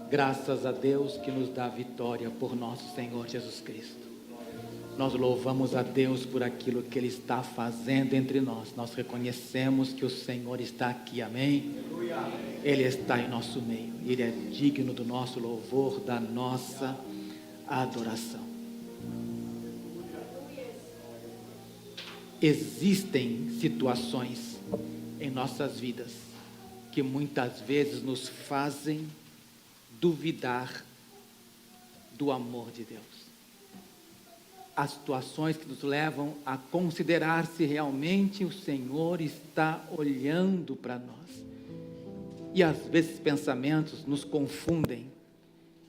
Graças a Deus que nos dá vitória por nosso Senhor Jesus Cristo. Nós louvamos a Deus por aquilo que Ele está fazendo entre nós. Nós reconhecemos que o Senhor está aqui, amém? Ele está em nosso meio. Ele é digno do nosso louvor, da nossa adoração. Existem situações em nossas vidas que muitas vezes nos fazem duvidar do amor de Deus. Há situações que nos levam a considerar se realmente o Senhor está olhando para nós. E às vezes pensamentos nos confundem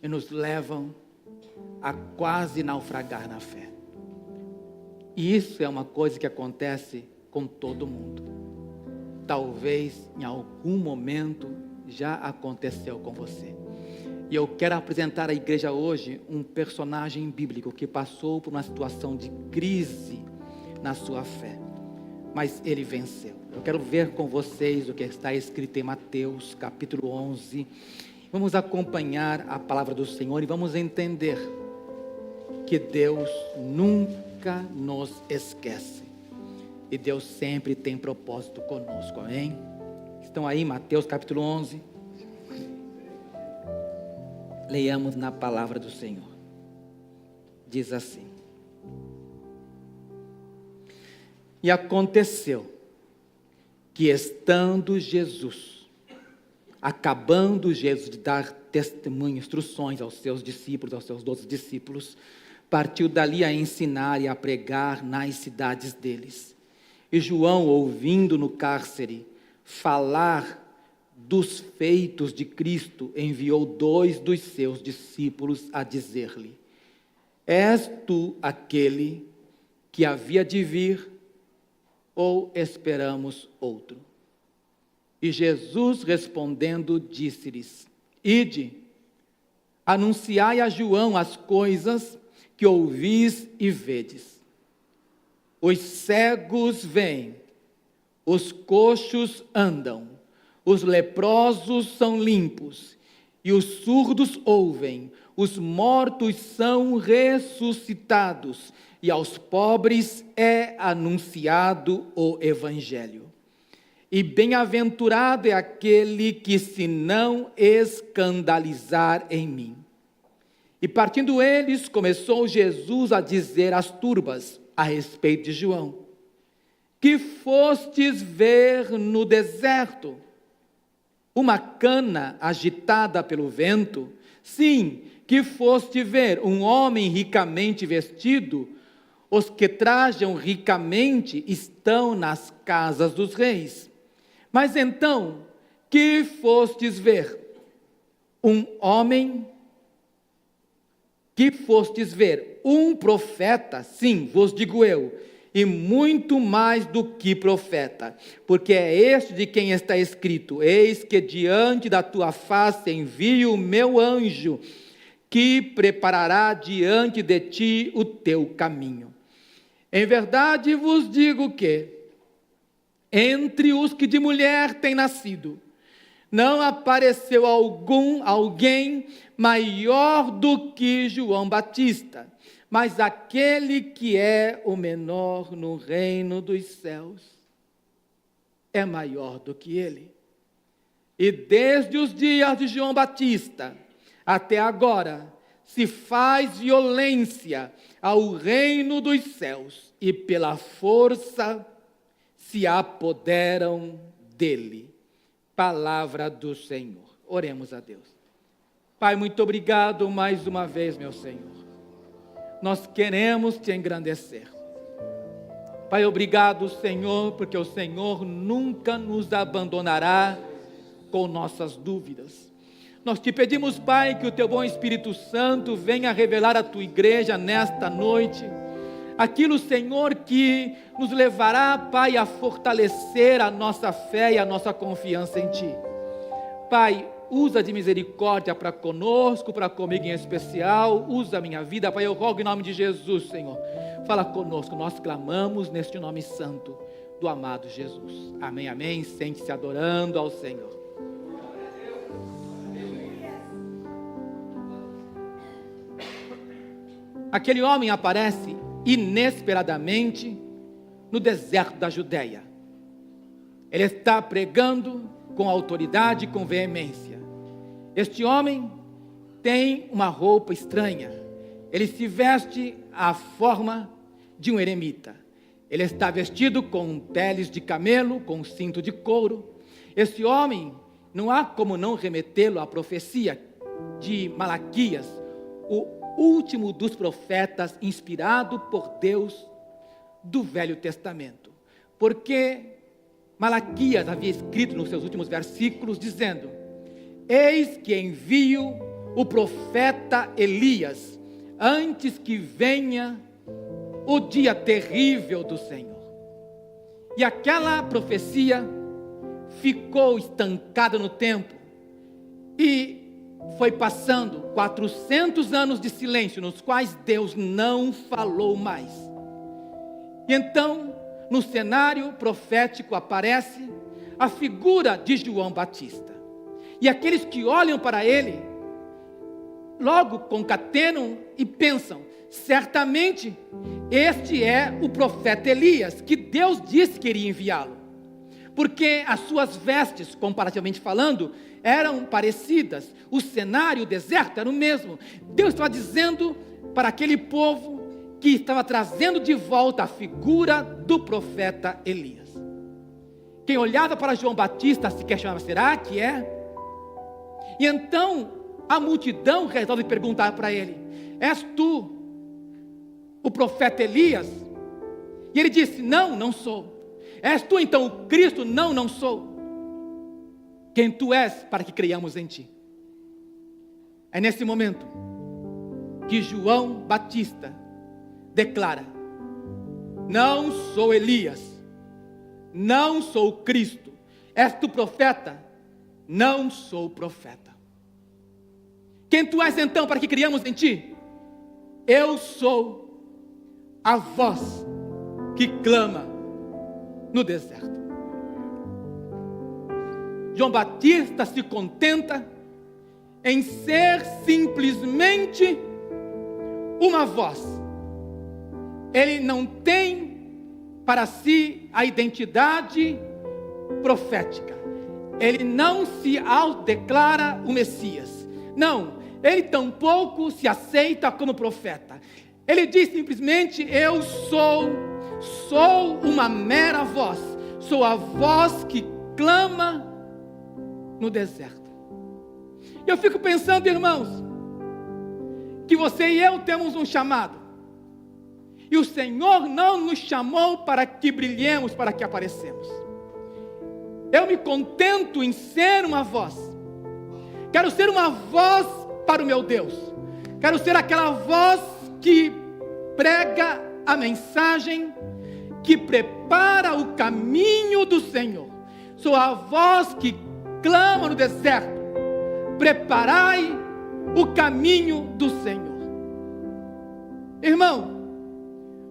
e nos levam a quase naufragar na fé. E isso é uma coisa que acontece com todo mundo. Talvez em algum momento já aconteceu com você. E eu quero apresentar à igreja hoje um personagem bíblico que passou por uma situação de crise na sua fé, mas ele venceu. Eu quero ver com vocês o que está escrito em Mateus capítulo 11. Vamos acompanhar a palavra do Senhor e vamos entender que Deus nunca nos esquece. E Deus sempre tem propósito conosco, amém? Estão aí, Mateus capítulo 11. Leiamos na palavra do Senhor. Diz assim: E aconteceu que estando Jesus, acabando Jesus de dar testemunho, instruções aos seus discípulos, aos seus 12 discípulos, partiu dali a ensinar e a pregar nas cidades deles. E João, ouvindo no cárcere falar dos feitos de Cristo, enviou 2 dos seus discípulos a dizer-lhe: És tu aquele que havia de vir, ou esperamos outro? E Jesus respondendo disse-lhes: Ide, anunciai a João as coisas que ouvis e vedes. Os cegos vêm, os coxos andam, os leprosos são limpos, e os surdos ouvem, os mortos são ressuscitados, e aos pobres é anunciado o Evangelho. E bem-aventurado é aquele que se não escandalizar em mim. E partindo eles, começou Jesus a dizer às turbas a respeito de João: Que fostes ver no deserto? Uma cana agitada pelo vento? Sim, que foste ver um homem ricamente vestido? Os que trajam ricamente estão nas casas dos reis. Mas então, que fostes ver? Um homem? Que fostes ver? Um profeta? Sim, vos digo eu, e muito mais do que profeta, porque é este de quem está escrito: Eis que diante da tua face envio o meu anjo, que preparará diante de ti o teu caminho. Em verdade vos digo que, entre os que de mulher têm nascido, não apareceu alguém maior do que João Batista, mas aquele que é o menor no reino dos céus é maior do que ele. E desde os dias de João Batista até agora se faz violência ao reino dos céus, e pela força se apoderam dele. Palavra do Senhor. Oremos a Deus. Pai, muito obrigado mais uma vez, meu Senhor. Nós queremos te engrandecer. Pai, obrigado, Senhor, porque o Senhor nunca nos abandonará com nossas dúvidas. Nós te pedimos, Pai, que o teu bom Espírito Santo venha revelar à tua igreja nesta noite aquilo, Senhor, que nos levará, Pai, a fortalecer a nossa fé e a nossa confiança em Ti. Pai, usa de misericórdia para conosco, para comigo em especial, usa a minha vida, Pai, eu rogo em nome de Jesus, Senhor. Fala conosco, nós clamamos neste nome santo do amado Jesus. Amém, amém. Sente-se adorando ao Senhor. aquele homem aparece inesperadamente no deserto da Judeia. Ele está pregando com autoridade e com veemência. Este homem tem uma roupa estranha. Ele se veste à forma de um eremita. Ele está vestido com peles de camelo, com cinto de couro. Esse homem, não há como não remetê-lo à profecia de Malaquias, o último dos profetas inspirado por Deus do Velho Testamento. Porque Malaquias havia escrito nos seus últimos versículos dizendo: eis que envio o profeta Elias, antes que venha o dia terrível do Senhor. E aquela profecia ficou estancada no tempo, e foi passando 400 anos de silêncio, nos quais Deus não falou mais. E então, no cenário profético aparece a figura de João Batista. E aqueles que olham para ele, logo concatenam e pensam: certamente este é o profeta Elias, que Deus disse que iria enviá-lo. Porque as suas vestes, comparativamente falando, eram parecidas. O cenário, o deserto era o mesmo. Deus estava dizendo para aquele povo que estava trazendo de volta a figura do profeta Elias. Quem olhava para João Batista se questionava: será que é? E então a multidão resolve perguntar para ele: és tu o profeta Elias? E ele disse: não, não sou. És tu então o Cristo? Não, não sou. Quem tu és para que creiamos em ti? É nesse momento que João Batista declara: não sou Elias, não sou o Cristo. És tu profeta? Não sou o profeta. Quem tu és então para que criamos em ti? Eu sou a voz que clama no deserto. João Batista se contenta em ser simplesmente uma voz. Ele não tem para si a identidade profética. Ele não se autodeclara o Messias. Não, ele tampouco se aceita como profeta. Ele diz simplesmente: eu sou uma mera voz. Sou a voz que clama no deserto. Eu fico pensando, irmãos, que você e eu temos um chamado. E o Senhor não nos chamou para que brilhemos, para que aparecemos. Eu me contento em ser uma voz. Quero ser uma voz para o meu Deus. Quero ser aquela voz que prega a mensagem, que prepara o caminho do Senhor. Sou a voz que clama no deserto: preparai o caminho do Senhor. Irmão,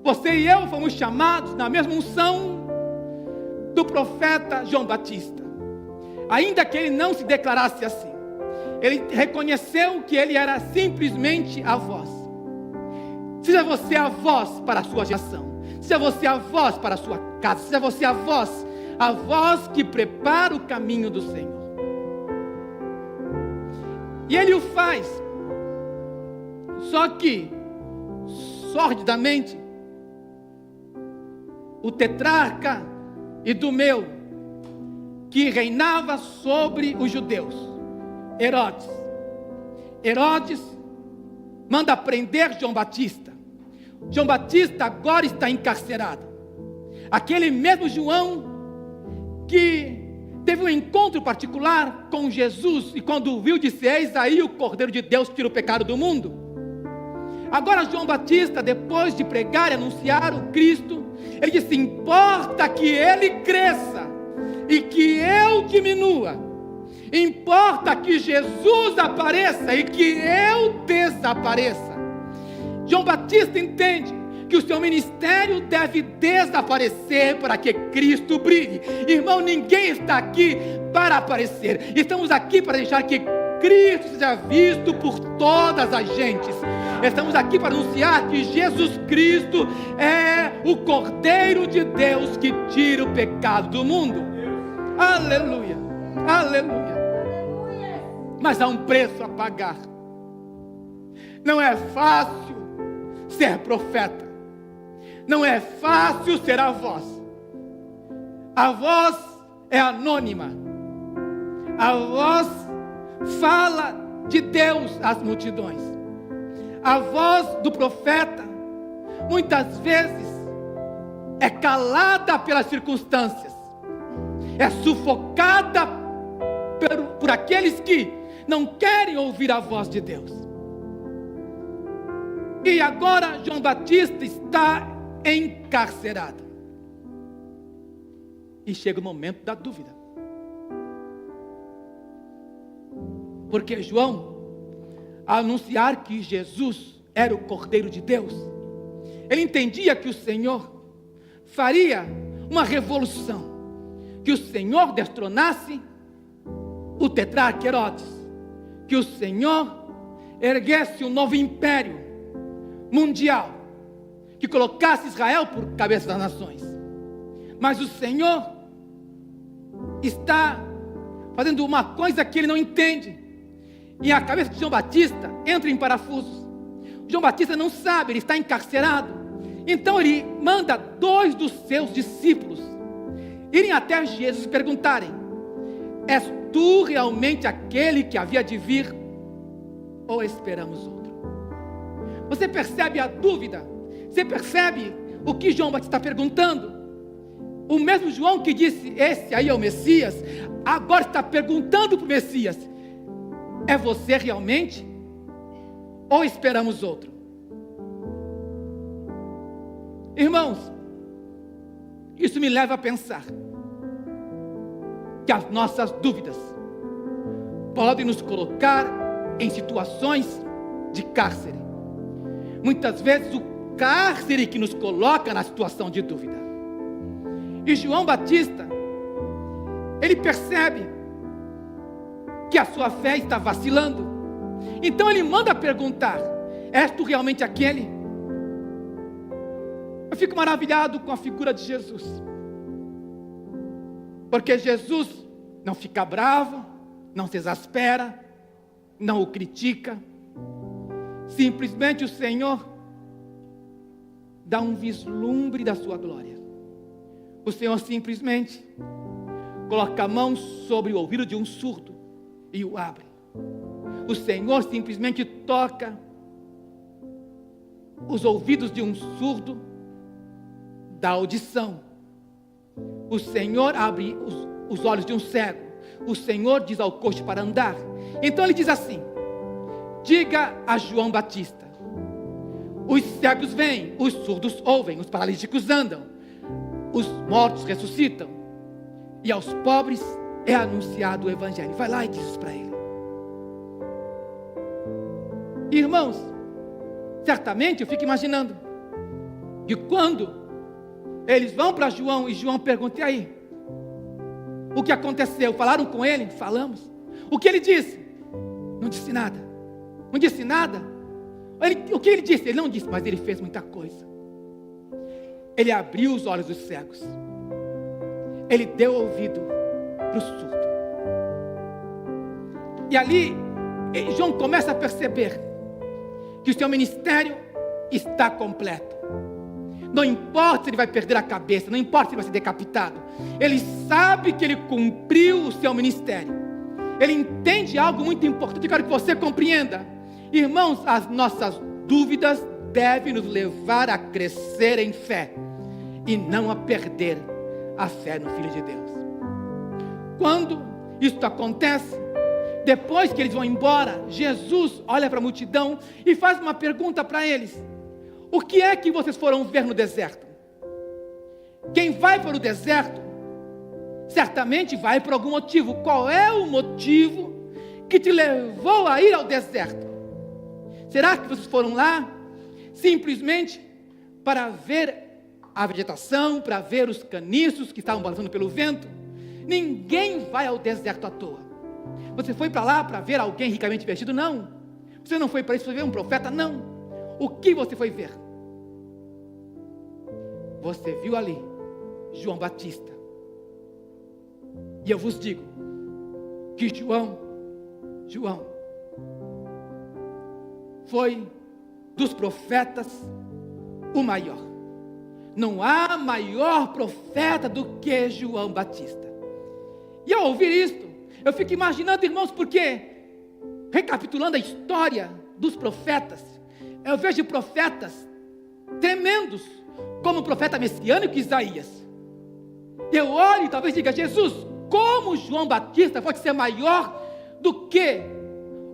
você e eu fomos chamados na mesma unção do profeta João Batista. Ainda que ele não se declarasse assim, ele reconheceu que ele era simplesmente a voz. Seja você a voz para a sua geração, seja você a voz para a sua casa, seja você a voz que prepara o caminho do Senhor. E ele o faz. Só que, sordidamente, o tetrarca Idumeu, que reinava sobre os judeus, Herodes manda prender João Batista. João Batista agora está encarcerado. Aquele mesmo João que teve um encontro particular com Jesus, e quando viu, disse: eis aí o Cordeiro de Deus que tira o pecado do mundo. Agora João Batista, depois de pregar e anunciar o Cristo, ele disse: importa que ele cresça e que eu diminua. Importa que Jesus apareça e que eu desapareça. João Batista entende que o seu ministério deve desaparecer para que Cristo brilhe. Irmão, ninguém está aqui para aparecer. Estamos aqui para deixar que Cristo seja visto por todas as gentes. Estamos aqui para anunciar que Jesus Cristo é o Cordeiro de Deus que tira o pecado do mundo. Aleluia, aleluia. Mas há um preço a pagar. Não é fácil ser profeta. Não é fácil ser a voz. A voz é anônima. A voz fala de Deus às multidões. A voz do profeta, muitas vezes, é calada pelas circunstâncias. É sufocada por aqueles que não querem ouvir a voz de Deus. E agora João Batista está encarcerado. E chega o momento da dúvida. Porque João, ao anunciar que Jesus era o Cordeiro de Deus, ele entendia que o Senhor faria uma revolução, que o Senhor destronasse o tetrarca Herodes, que o Senhor erguesse um novo império mundial, que colocasse Israel por cabeça das nações. Mas o Senhor está fazendo uma coisa que ele não entende, e a cabeça de João Batista entra em parafusos. João Batista não sabe, ele está encarcerado. Então ele manda 2 dos seus discípulos irem até Jesus e perguntarem: és tu realmente aquele que havia de vir, ou esperamos outro? Você percebe a dúvida? Você percebe o que João Batista está perguntando? O mesmo João que disse: esse aí é o Messias, agora está perguntando para o Messias: é você realmente? Ou esperamos outro? Irmãos, isso me leva a pensar que as nossas dúvidas podem nos colocar em situações de cárcere. Muitas vezes o cárcere que nos coloca na situação de dúvida. E João Batista, ele percebe que a sua fé está vacilando. Então ele manda perguntar: és tu realmente aquele? Eu fico maravilhado com a figura de Jesus, porque Jesus não fica bravo, não se exaspera, não o critica. Simplesmente o Senhor dá um vislumbre da sua glória. O Senhor simplesmente coloca a mão sobre o ouvido de um surdo e o abre. O Senhor simplesmente toca os ouvidos de um surdo, dá audição. O Senhor abre os olhos de um cego. O Senhor diz ao coxo para andar. Então ele diz assim: diga a João Batista: os cegos vêm, os surdos ouvem, os paralíticos andam, os mortos ressuscitam, e aos pobres é anunciado o Evangelho. Vai lá e diz isso para ele. Irmãos, certamente eu fico imaginando que quando eles vão para João e João pergunta: e aí? O que aconteceu? Falaram com ele? Falamos. O que ele disse? Não disse nada. Não disse nada. O que ele disse? Ele não disse, mas ele fez muita coisa. Ele abriu os olhos dos cegos. Ele deu ouvido para o surdo. E ali, João começa a perceber que o seu ministério está completo. Não importa se ele vai perder a cabeça, não importa se ele vai ser decapitado. Ele sabe que ele cumpriu o seu ministério. Ele entende algo muito importante. Eu quero que você compreenda. Irmãos, as nossas dúvidas devem nos levar a crescer em fé e não a perder a fé no Filho de Deus. Quando isso acontece, depois que eles vão embora, Jesus olha para a multidão e faz uma pergunta para eles: o que é que vocês foram ver no deserto? Quem vai para o deserto, certamente vai por algum motivo. Qual é o motivo que te levou a ir ao deserto? Será que vocês foram lá simplesmente para ver a vegetação, para ver os caniços que estavam balançando pelo vento? Ninguém vai ao deserto à toa. Você foi para lá para ver alguém ricamente vestido? Não. Você não foi para isso para ver um profeta? Não. O que você foi ver? Você viu ali João Batista. E eu vos digo que João foi dos profetas o maior. Não há maior profeta do que João Batista. E ao ouvir isto, eu fico imaginando, irmãos, porque, recapitulando a história dos profetas, eu vejo profetas tremendos, como o profeta messiânico Isaías. Eu olho e talvez diga: Jesus, como João Batista pode ser maior do que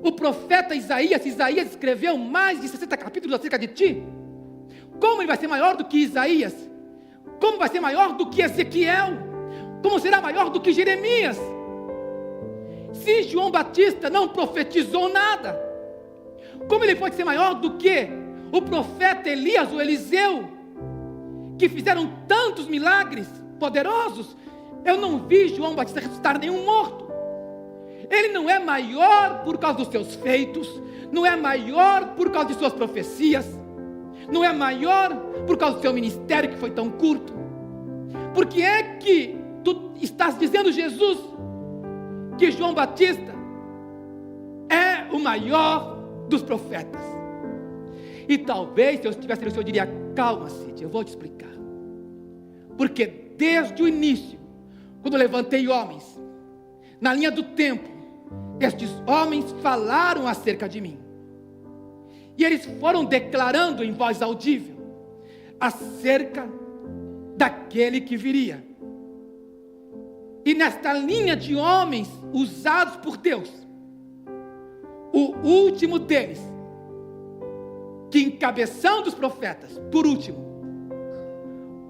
o profeta Isaías? Isaías escreveu mais de 60 capítulos acerca de ti. Como ele vai ser maior do que Isaías? Como vai ser maior do que Ezequiel? Como será maior do que Jeremias? Se João Batista não profetizou nada, como ele pode ser maior do que o profeta Elias ou Eliseu, que fizeram tantos milagres poderosos? Eu não vi João Batista ressuscitar nenhum morto. Ele não é maior por causa dos seus feitos, não é maior por causa de suas profecias, não é maior por causa do seu ministério que foi tão curto. Por que é que tu estás dizendo, Jesus, que João Batista é o maior dos profetas? E talvez, se eu estivesse no Senhor, eu diria: calma, Cid, eu vou te explicar. Porque desde o início, quando eu levantei homens na linha do tempo, estes homens falaram acerca de mim. E eles foram declarando em voz audível acerca daquele que viria. E nesta linha de homens usados por Deus, o último deles, que encabeçando os profetas, por último,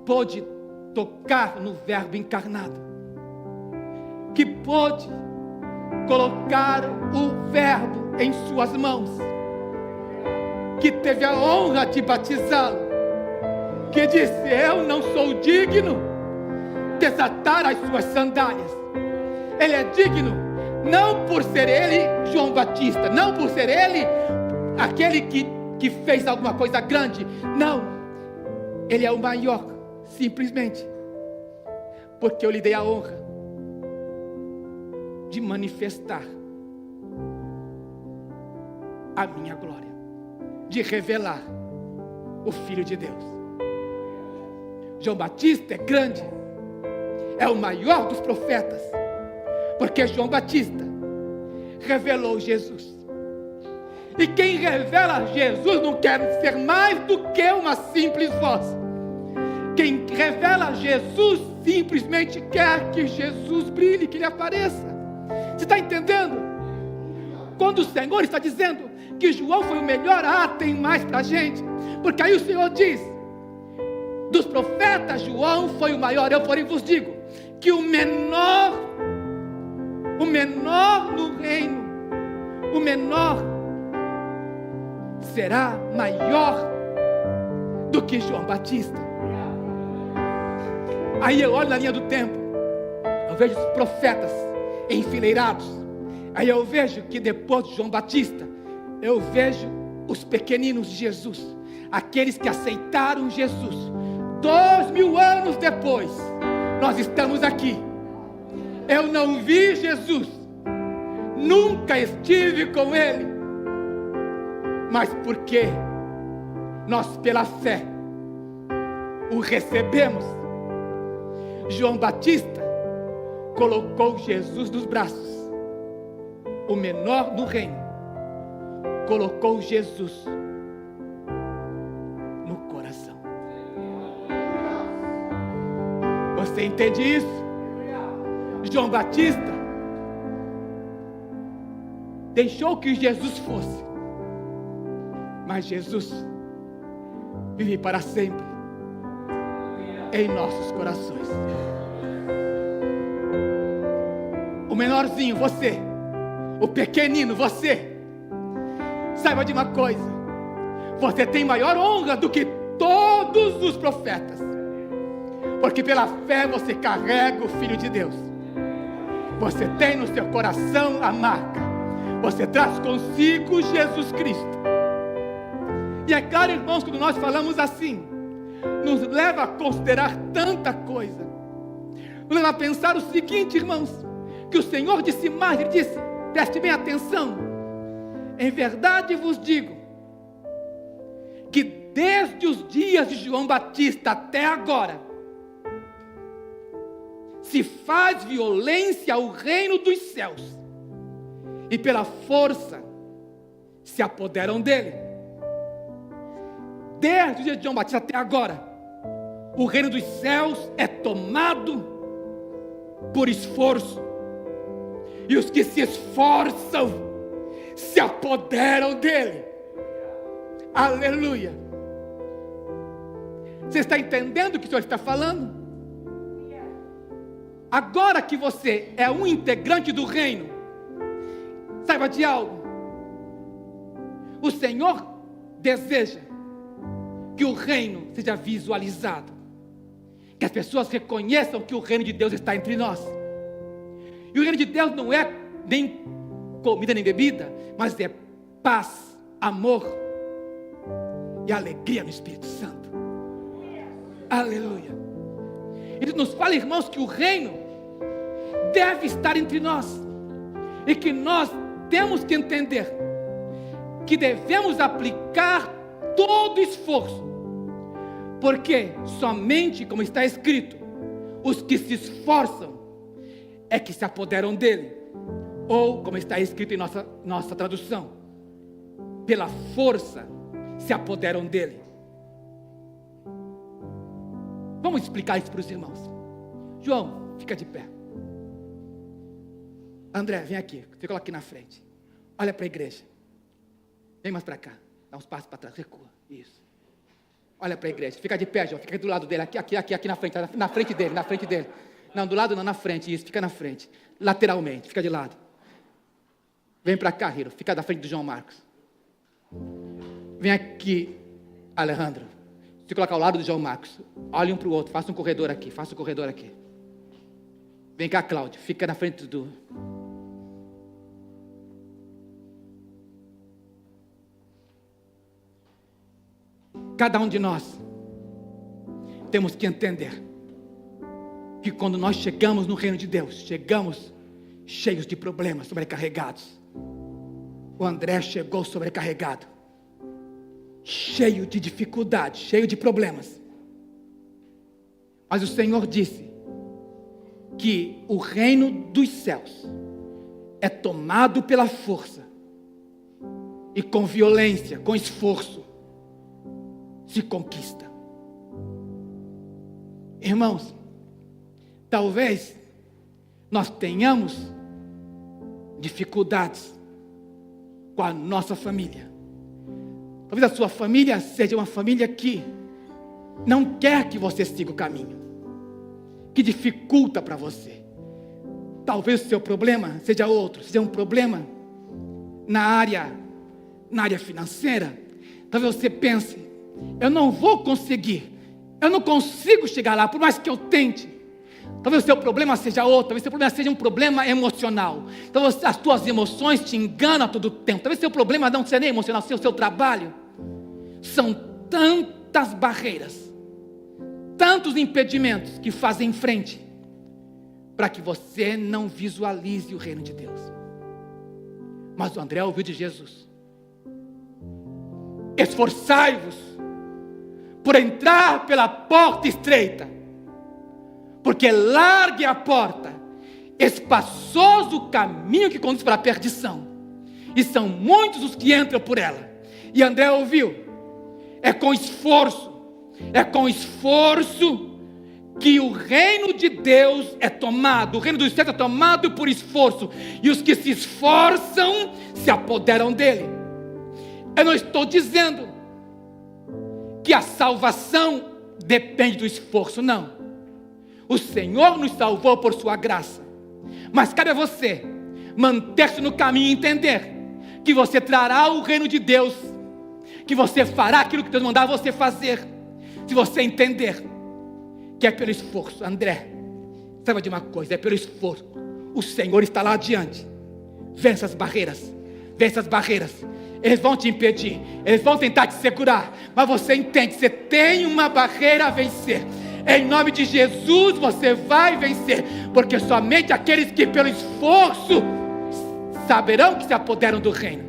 pôde tocar no Verbo encarnado, que pôde colocar o Verbo em suas mãos, que teve a honra de batizá-lo, que disse: eu não sou digno de desatar as suas sandálias. Ele é digno, não por ser ele João Batista, não por ser ele aquele que fez alguma coisa grande, não, ele é o maior, simplesmente porque eu lhe dei a honra de manifestar a minha glória, de revelar o Filho de Deus. João Batista é grande, é o maior dos profetas, porque João Batista revelou Jesus. E quem revela Jesus não quer ser mais do que uma simples voz. Quem revela Jesus simplesmente quer que Jesus brilhe, que ele apareça. Você está entendendo? Quando o Senhor está dizendo que João foi o melhor, tem mais para a gente. Porque aí o Senhor diz: dos profetas João foi o maior. Eu porém vos digo que o menor no reino, o menor será maior do que João Batista. Aí eu olho na linha do tempo, eu vejo os profetas enfileirados. Aí eu vejo que depois de João Batista, eu vejo os pequeninos de Jesus, aqueles que aceitaram Jesus. 2000 anos depois, nós estamos aqui. Eu não vi Jesus, nunca estive com ele, mas porque nós pela fé o recebemos. João Batista colocou Jesus nos braços. O menor no reino colocou Jesus no coração. Você entende isso? João Batista deixou que Jesus fosse, mas Jesus vive para sempre em nossos corações. O menorzinho, você, o pequenino, você, saiba de uma coisa: você tem maior honra do que todos os profetas, porque pela fé você carrega o Filho de Deus. Você tem no seu coração a marca, você traz consigo Jesus Cristo. E é claro, irmãos, quando nós falamos assim, nos leva a considerar tanta coisa. Nos leva a pensar o seguinte, irmãos, que o Senhor disse mais, Ele disse, preste bem atenção, em verdade vos digo, que desde os dias de João Batista até agora, se faz violência ao reino dos céus, e pela força se apoderam dele. Desde o dia de João Batista até agora, o reino dos céus é tomado por esforço, e os que se esforçam se apoderam dele. Aleluia. Você está entendendo o que o Senhor está falando? Agora que você é um integrante do reino, saiba de algo. O Senhor deseja que o reino seja visualizado, que as pessoas reconheçam que o reino de Deus está entre nós. E o reino de Deus não é nem comida nem bebida, mas é paz, amor e alegria no Espírito Santo. Aleluia. Ele nos fala, irmãos, que o reino deve estar entre nós, e que nós temos que entender que devemos aplicar todo esforço, porque somente, como está escrito, os que se esforçam é que se apoderam dele, ou como está escrito em nossa tradução, pela força se apoderam dele. Vamos explicar isso para os irmãos. João, fica de pé. André, vem aqui, fica aqui na frente. Olha para a igreja. Vem mais para cá, dá uns passos para trás, recua. Isso. Olha para a igreja, fica de pé, João, fica do lado dele, aqui na frente, na frente dele. Não, do lado não, na frente, isso, fica na frente. Lateralmente, fica de lado. Vem para cá, Hiro, fica da frente do João Marcos. Vem aqui, Alejandro. Se colocar ao lado do João Marcos, olhe um para o outro, faça um corredor aqui. Vem cá, Cláudio, fica na frente do... Cada um de nós temos que entender que quando nós chegamos no reino de Deus, chegamos cheios de problemas, sobrecarregados. O André chegou sobrecarregado, cheio de dificuldades, cheio de problemas. Mas o Senhor disse que o reino dos céus é tomado pela força, e com violência, com esforço, se conquista. Irmãos, talvez nós tenhamos dificuldades com a nossa família. Talvez a sua família seja uma família que não quer que você siga o caminho, que dificulta para você. Talvez o seu problema seja outro, seja um problema na área financeira. Talvez você pense, eu não vou conseguir, eu não consigo chegar lá, por mais que eu tente. Talvez o seu problema seja outro, talvez o seu problema seja um problema emocional. Talvez as tuas emoções te enganam a todo tempo. Talvez o seu problema não seja nem emocional, seja o seu trabalho. São tantas barreiras, tantos impedimentos que fazem frente para que você não visualize o reino de Deus. Mas o André ouviu de Jesus: esforçai-vos por entrar pela porta estreita, porque larga é a porta, espaçoso o caminho que conduz para a perdição, e são muitos os que entram por ela. E André ouviu: é com esforço que o reino de Deus é tomado, o reino dos céus é tomado por esforço, e os que se esforçam se apoderam dele. Eu não estou dizendo que a salvação depende do esforço, não. O Senhor nos salvou por sua graça, mas cabe a você manter-se no caminho e entender que você trará o reino de Deus, que você fará aquilo que Deus mandar você fazer, se você entender que é pelo esforço. André, saiba de uma coisa, é pelo esforço. O Senhor está lá adiante. Vença as barreiras, Eles vão te impedir, eles vão tentar te segurar, mas você entende, você tem uma barreira a vencer. Em nome de Jesus você vai vencer, porque somente aqueles que pelo esforço saberão que se apoderam do reino.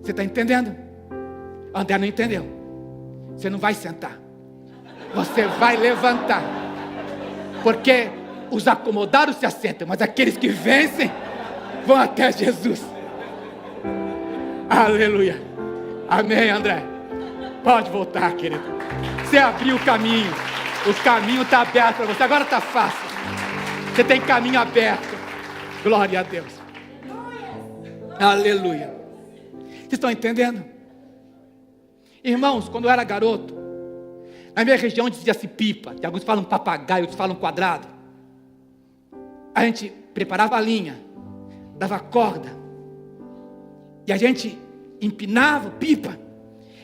Você está entendendo? André não entendeu. Você não vai sentar, você vai levantar, porque os acomodados se assentam, mas aqueles que vencem vão até Jesus. Aleluia. Amém, André. Pode voltar, querido. Você abriu o caminho está aberto para você, agora está fácil, você tem caminho aberto. Glória a Deus. Aleluia. Vocês estão entendendo? Irmãos, quando eu era garoto, na minha região dizia-se pipa, que alguns falam papagaio, outros falam quadrado. A gente preparava a linha, dava corda, e a gente empinava pipa,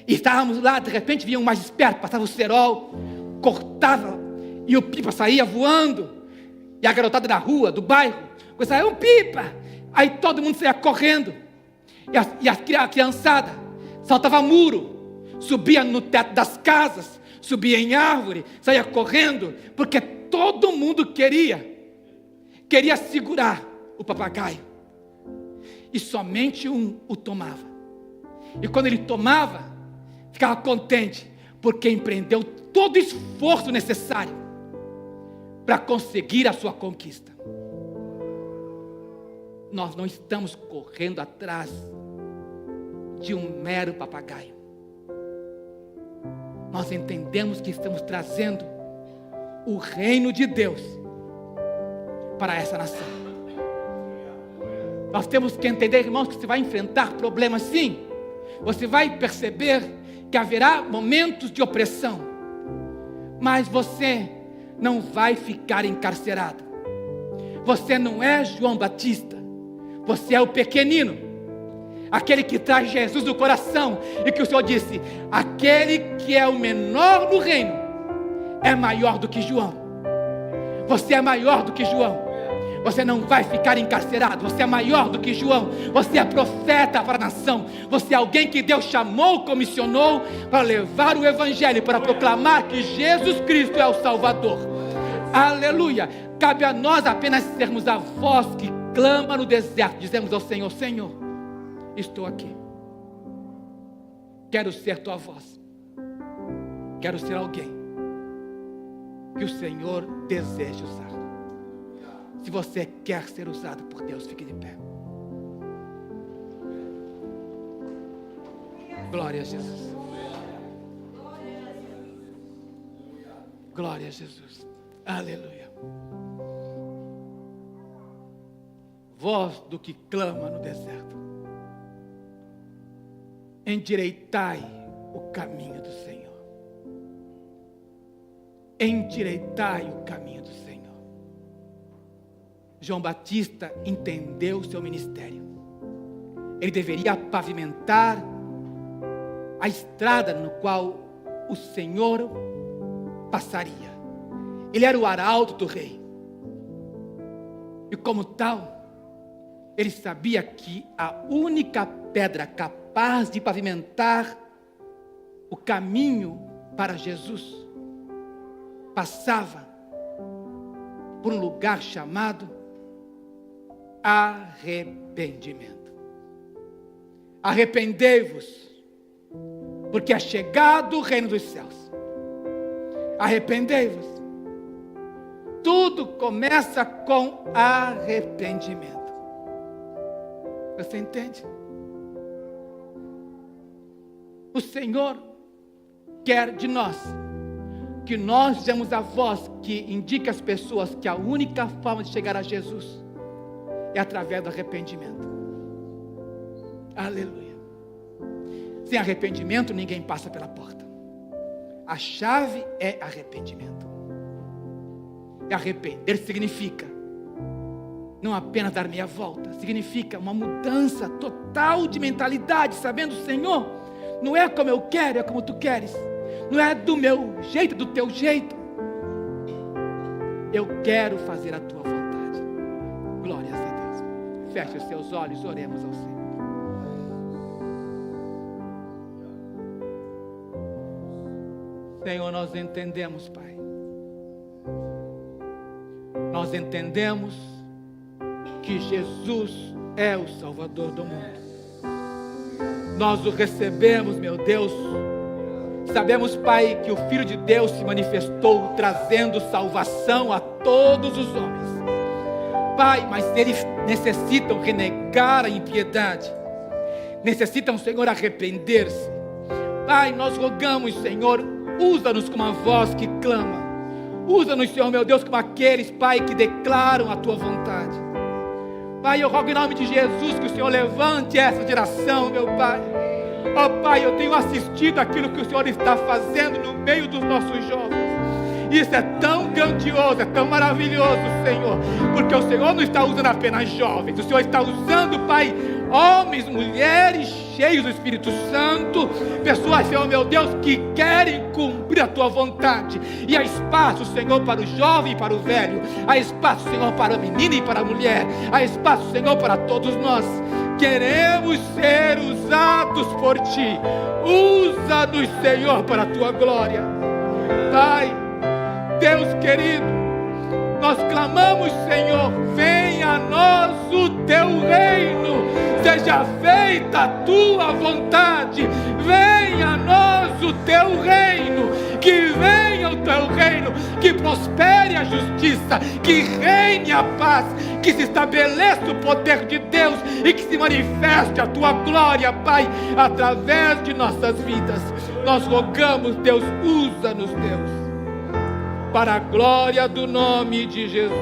e estávamos lá, de repente vinha um mais esperto, passava o cerol, cortava, e o pipa saía voando, e a garotada da rua, do bairro, começava, um pipa, aí todo mundo saía correndo, e a criançada saltava muro, subia no teto das casas, subia em árvore, saía correndo, porque todo mundo queria segurar o papagaio, e somente um o tomava, e quando ele tomava, ficava contente, porque empreendeu todo o esforço necessário para conseguir a sua conquista. Nós não estamos correndo atrás de um mero papagaio. Nós entendemos que estamos trazendo o reino de Deus para essa nação. Nós temos que entender, irmãos, que você vai enfrentar problemas sim. Você vai perceber que haverá momentos de opressão, mas você não vai ficar encarcerado. Você não é João Batista, você é o pequenino, aquele que traz Jesus no coração, e que o Senhor disse, aquele que é o menor no reino, é maior do que João. Você é maior do que João. Você não vai ficar encarcerado, você é maior do que João, você é profeta para a nação, você é alguém que Deus chamou, comissionou para levar o Evangelho, para proclamar que Jesus Cristo é o Salvador. Aleluia. Cabe a nós apenas sermos a voz que clama no deserto, dizemos ao Senhor, Senhor, estou aqui, quero ser tua voz, quero ser alguém que o Senhor deseja usar. Se você quer ser usado por Deus, fique de pé. Glória a Jesus. Glória a Jesus. Aleluia. Voz do que clama no deserto. Endireitai o caminho do Senhor. Endireitai o caminho do Senhor. João Batista entendeu o seu ministério. Ele deveria pavimentar a estrada no qual o Senhor passaria. Ele era o arauto do rei. E como tal, ele sabia que a única pedra capaz de pavimentar o caminho para Jesus passava por um lugar chamado arrependimento. Arrependei-vos, porque é chegado o reino dos céus. Arrependei-vos. Tudo começa com arrependimento. Você entende? O Senhor quer de nós que nós sejamos a voz que indique às pessoas que a única forma de chegar a Jesus é através do arrependimento. Aleluia. Sem arrependimento ninguém passa pela porta. A chave é arrependimento. E arrepender significa não apenas dar meia volta, significa uma mudança total de mentalidade, sabendo, Senhor, não é como eu quero, é como tu queres. Não é do meu jeito, do teu jeito. Eu quero fazer a tua vontade. Glórias a Deus. Feche os seus olhos, oremos ao Senhor. Senhor, nós entendemos, Pai. Nós entendemos que Jesus é o Salvador do mundo. Nós o recebemos, meu Deus. Sabemos, Pai, que o Filho de Deus se manifestou trazendo salvação a todos os homens. Pai, mas eles necessitam renegar a impiedade. Necessitam, Senhor, arrepender-se. Pai, nós rogamos, Senhor, usa-nos como uma voz que clama. Usa-nos, Senhor, meu Deus, como aqueles, Pai, que declaram a Tua vontade. Pai, eu rogo em nome de Jesus que o Senhor levante essa geração, meu Pai. Ó Pai, eu tenho assistido aquilo que o Senhor está fazendo no meio dos nossos jovens. Isso é tão grandioso, é tão maravilhoso, Senhor, porque o Senhor não está usando apenas jovens, o Senhor está usando, Pai, homens, mulheres cheios do Espírito Santo, pessoas, Senhor meu Deus, que querem cumprir a Tua vontade. E há espaço, Senhor, para o jovem e para o velho. Há espaço, Senhor, para a menina e para a mulher. Há espaço, Senhor, para todos nós. Queremos ser usados por Ti. Usa-nos, Senhor, para a Tua glória. Pai, Deus querido, nós clamamos, Senhor, venha a nós o Teu reino, seja feita a Tua vontade, venha a nós o Teu reino, que venha o Teu reino, que prospere a justiça, que reine a paz, que se estabeleça o poder de Deus e que se manifeste a Tua glória, Pai, através de nossas vidas. Nós rogamos, Deus, usa-nos, Deus, para a glória do nome de Jesus.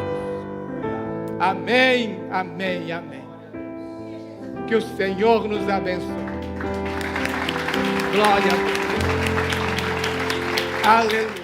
Amém, amém, amém. Que o Senhor nos abençoe. Glória a Deus. Aleluia.